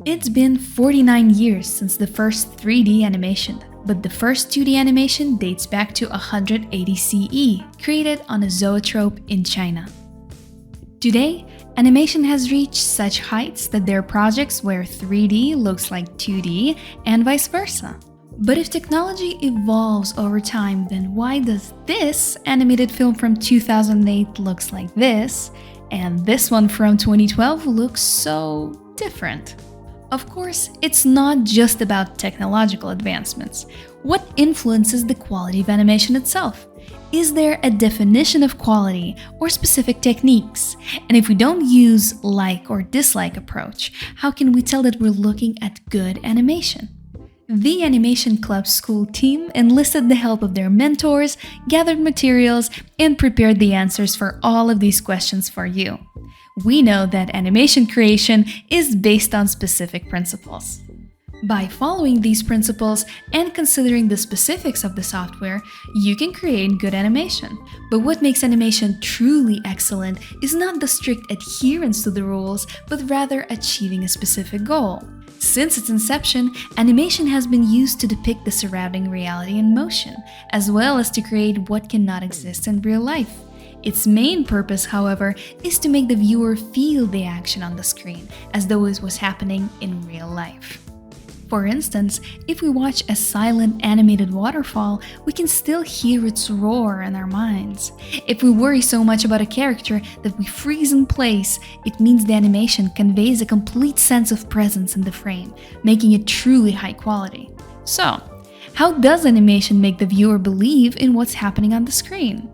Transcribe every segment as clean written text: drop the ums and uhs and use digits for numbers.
It's been 49 years since the first 3D animation, but the first 2D animation dates back to 180 CE, created on a zoetrope in China. Today, animation has reached such heights that there are projects where 3D looks like 2D and vice versa. But if technology evolves over time, then why does this animated film from 2008 looks like this, and this one from 2012 looks so different? Of course, it's not just about technological advancements. What influences the quality of animation itself? Is there a definition of quality or specific techniques? And if we don't use like or dislike approach, how can we tell that we're looking at good animation? The Animation Club school team enlisted the help of their mentors, gathered materials, and prepared the answers for all of these questions for you. We know that animation creation is based on specific principles. By following these principles and considering the specifics of the software, you can create good animation. But what makes animation truly excellent is not the strict adherence to the rules, but rather achieving a specific goal. Since its inception, animation has been used to depict the surrounding reality in motion, as well as to create what cannot exist in real life. Its main purpose, however, is to make the viewer feel the action on the screen, as though it was happening in real life. For instance, if we watch a silent animated waterfall, we can still hear its roar in our minds. If we worry so much about a character that we freeze in place, it means the animation conveys a complete sense of presence in the frame, making it truly high quality. So, how does animation make the viewer believe in what's happening on the screen?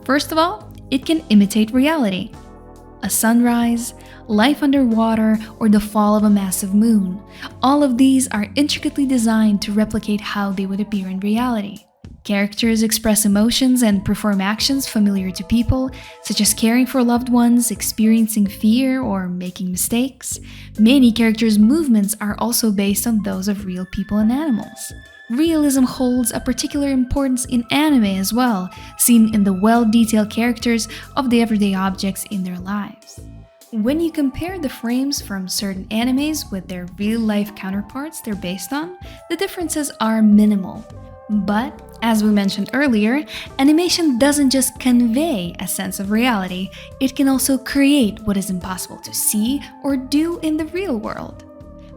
First of all, it can imitate reality. A sunrise, life underwater, or the fall of a massive moon. All of these are intricately designed to replicate how they would appear in reality. Characters express emotions and perform actions familiar to people, such as caring for loved ones, experiencing fear, or making mistakes. Many characters' movements are also based on those of real people and animals. Realism holds a particular importance in anime as well, seen in the well-detailed characters of the everyday objects in their lives. When you compare the frames from certain animes with their real-life counterparts they're based on, the differences are minimal. But, as we mentioned earlier, animation doesn't just convey a sense of reality, it can also create what is impossible to see or do in the real world.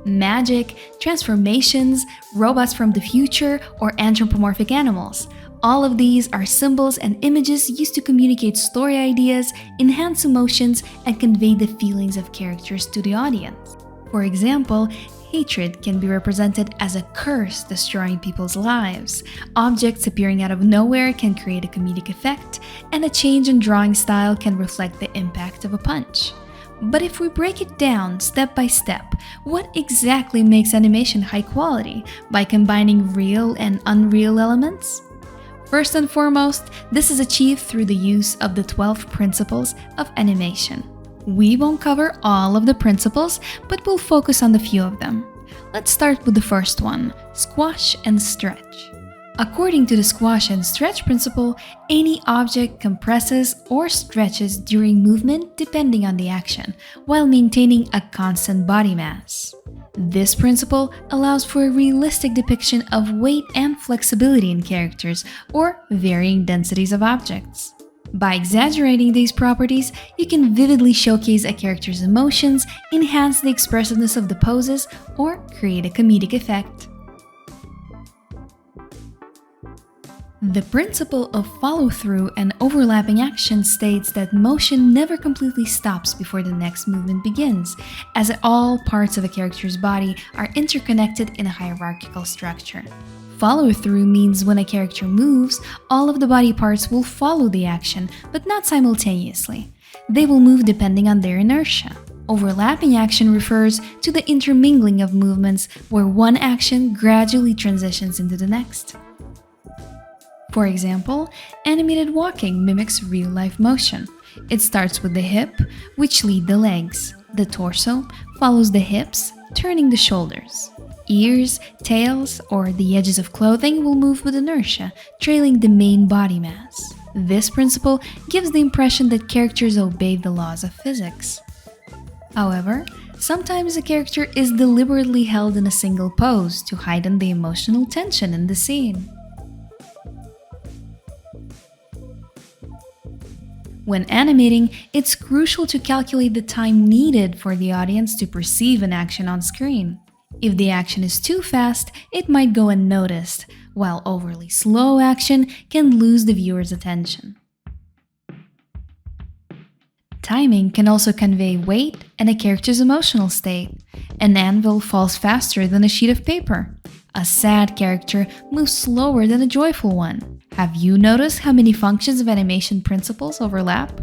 Magic, transformations, robots from the future, or anthropomorphic animals. All of these are symbols and images used to communicate story ideas, enhance emotions, and convey the feelings of characters to the audience. For example, hatred can be represented as a curse destroying people's lives. Objects appearing out of nowhere can create a comedic effect, and a change in drawing style can reflect the impact of a punch. But if we break it down step by step, what exactly makes animation high quality by combining real and unreal elements? First and foremost, this is achieved through the use of the 12 principles of animation. We won't cover all of the principles, but we'll focus on a few of them. Let's start with the first one, squash and stretch. According to the squash and stretch principle, any object compresses or stretches during movement depending on the action, while maintaining a constant body mass. This principle allows for a realistic depiction of weight and flexibility in characters or varying densities of objects. By exaggerating these properties, you can vividly showcase a character's emotions, enhance the expressiveness of the poses, or create a comedic effect. The principle of follow-through and overlapping action states that motion never completely stops before the next movement begins, as all parts of a character's body are interconnected in a hierarchical structure. Follow-through means when a character moves, all of the body parts will follow the action, but not simultaneously. They will move depending on their inertia. Overlapping action refers to the intermingling of movements where one action gradually transitions into the next. For example, animated walking mimics real-life motion. It starts with the hip, which lead the legs. The torso follows the hips, turning the shoulders. Ears, tails, or the edges of clothing will move with inertia, trailing the main body mass. This principle gives the impression that characters obey the laws of physics. However, Sometimes a character is deliberately held in a single pose to heighten the emotional tension in the scene. When animating, it's crucial to calculate the time needed for the audience to perceive an action on screen. If the action is too fast, it might go unnoticed, while overly slow action can lose the viewer's attention. Timing can also convey weight and a character's emotional state. An anvil falls faster than a sheet of paper. A sad character moves slower than a joyful one. Have you noticed how many functions of animation principles overlap?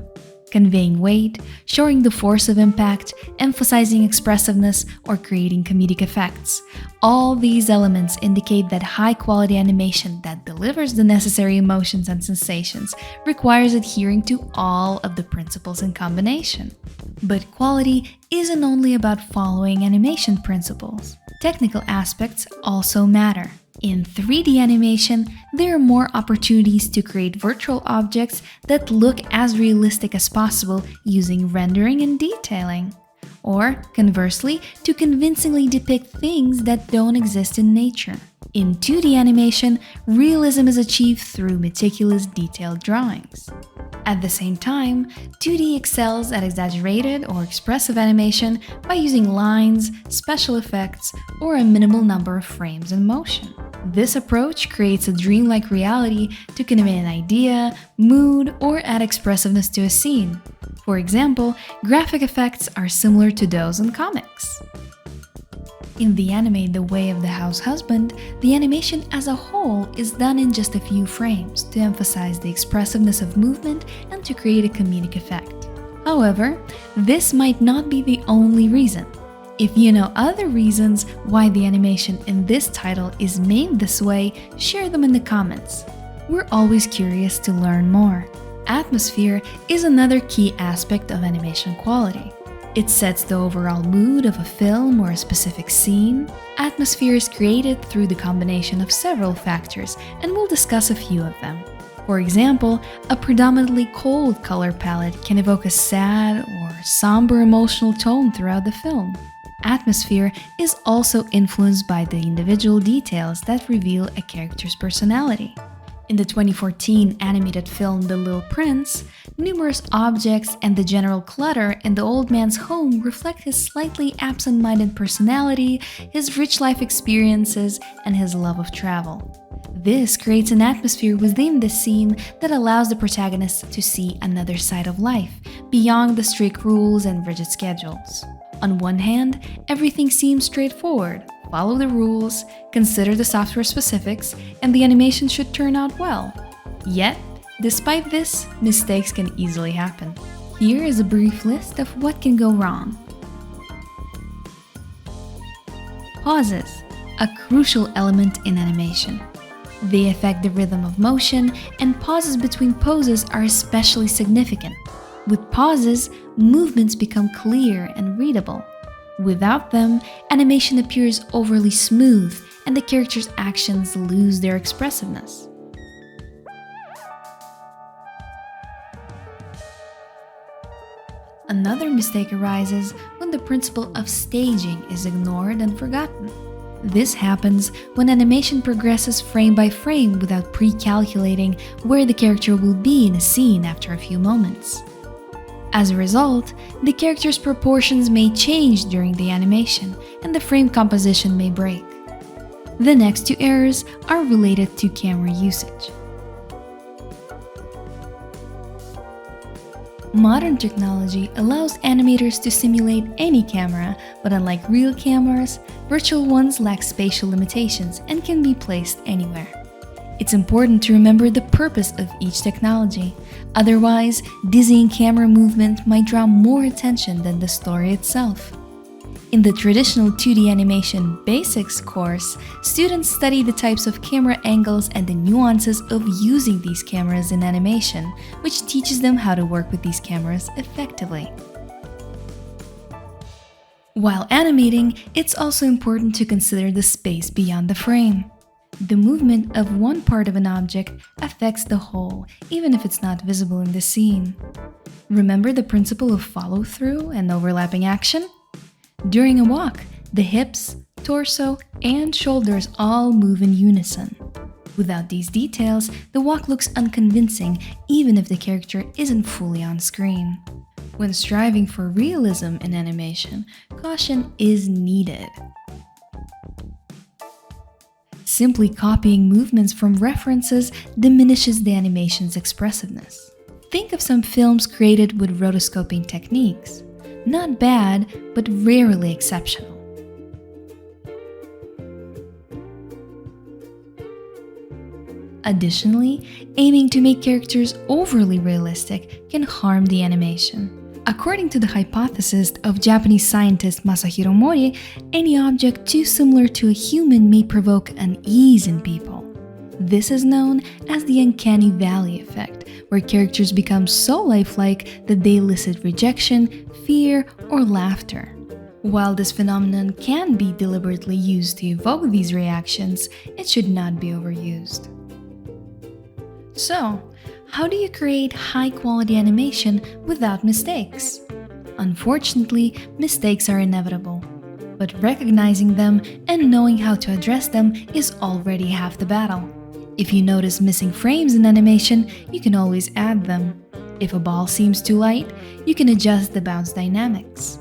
Conveying weight, showing the force of impact, emphasizing expressiveness, or creating comedic effects. All these elements indicate that high-quality animation that delivers the necessary emotions and sensations requires adhering to all of the principles in combination. But quality isn't only about following animation principles. Technical aspects also matter. In 3D animation, there are more opportunities to create virtual objects that look as realistic as possible using rendering and detailing. Or, conversely, to convincingly depict things that don't exist in nature. In 2D animation, realism is achieved through meticulous detailed drawings. At the same time, 2D excels at exaggerated or expressive animation by using lines, special effects, or a minimal number of frames in motion. This approach creates a dreamlike reality to convey an idea, mood, or add expressiveness to a scene. For example, graphic effects are similar to those in comics. In the anime The Way of the Househusband, the animation as a whole is done in just a few frames to emphasize the expressiveness of movement and to create a comedic effect. However, this might not be the only reason. If you know other reasons why the animation in this title is made this way, share them in the comments. We're always curious to learn more. Atmosphere is another key aspect of animation quality. It sets the overall mood of a film or a specific scene. Atmosphere is created through the combination of several factors, and we'll discuss a few of them. For example, a predominantly cold color palette can evoke a sad or somber emotional tone throughout the film. Atmosphere is also influenced by the individual details that reveal a character's personality. In the 2014 animated film The Little Prince, numerous objects and the general clutter in the old man's home reflect his slightly absent-minded personality, his rich life experiences, and his love of travel. This creates an atmosphere within the scene that allows the protagonist to see another side of life, beyond the strict rules and rigid schedules. On one hand, everything seems straightforward. Follow the rules, consider the software specifics, and the animation should turn out well. Yet, despite this, mistakes can easily happen. Here is a brief list of what can go wrong. Pauses, a crucial element in animation. They affect the rhythm of motion, and pauses between poses are especially significant. With pauses, movements become clear and readable. Without them, animation appears overly smooth and the character's actions lose their expressiveness. Another mistake arises when the principle of staging is ignored and forgotten. This happens when animation progresses frame by frame without pre-calculating where the character will be in a scene after a few moments. As a result, the character's proportions may change during the animation, and the frame composition may break. The next two errors are related to camera usage. Modern technology allows animators to simulate any camera, but unlike real cameras, virtual ones lack spatial limitations and can be placed anywhere. It's important to remember the purpose of each technology. Otherwise, dizzying camera movement might draw more attention than the story itself. In the traditional 2D Animation Basics course, students study the types of camera angles and the nuances of using these cameras in animation, which teaches them how to work with these cameras effectively. While animating, it's also important to consider the space beyond the frame. The movement of one part of an object affects the whole, even if it's not visible in the scene. Remember the principle of follow-through and overlapping action? During a walk, the hips, torso, and shoulders all move in unison. Without these details, the walk looks unconvincing even if the character isn't fully on screen. When striving for realism in animation, caution is needed. Simply copying movements from references diminishes the animation's expressiveness. Think of some films created with rotoscoping techniques. Not bad, but rarely exceptional. Additionally, aiming to make characters overly realistic can harm the animation. According to the hypothesis of Japanese scientist Masahiro Mori, any object too similar to a human may provoke unease in people. This is known as the uncanny valley effect, where characters become so lifelike that they elicit rejection, fear, or laughter. While this phenomenon can be deliberately used to evoke these reactions, it should not be overused. So, how do you create high-quality animation without mistakes? Unfortunately, mistakes are inevitable. But recognizing them and knowing how to address them is already half the battle. If you notice missing frames in animation, you can always add them. If a ball seems too light, you can adjust the bounce dynamics.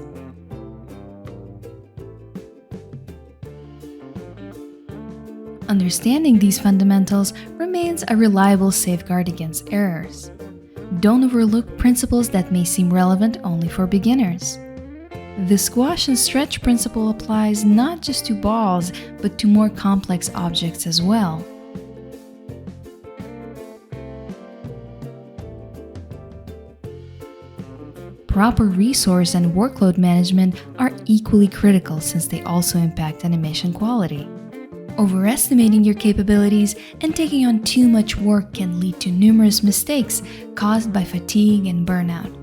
Understanding these fundamentals remains a reliable safeguard against errors. Don't overlook principles that may seem relevant only for beginners. The squash and stretch principle applies not just to balls, but to more complex objects as well. Proper resource and workload management are equally critical since they also impact animation quality. Overestimating your capabilities and taking on too much work can lead to numerous mistakes caused by fatigue and burnout.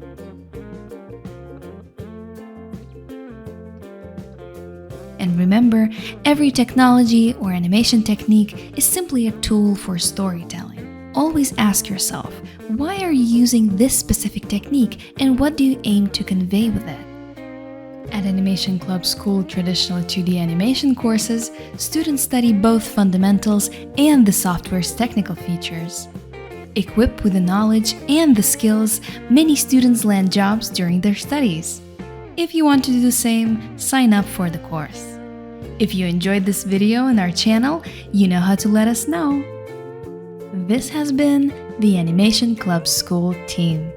And remember, every technology or animation technique is simply a tool for storytelling. Always ask yourself, why are you using this specific technique and what do you aim to convey with it? At Animation Club School Traditional 2D Animation courses, students study both fundamentals and the software's technical features. Equipped with the knowledge and the skills, many students land jobs during their studies. If you want to do the same, sign up for the course. If you enjoyed this video on our channel, you know how to let us know. This has been the Animation Club School team.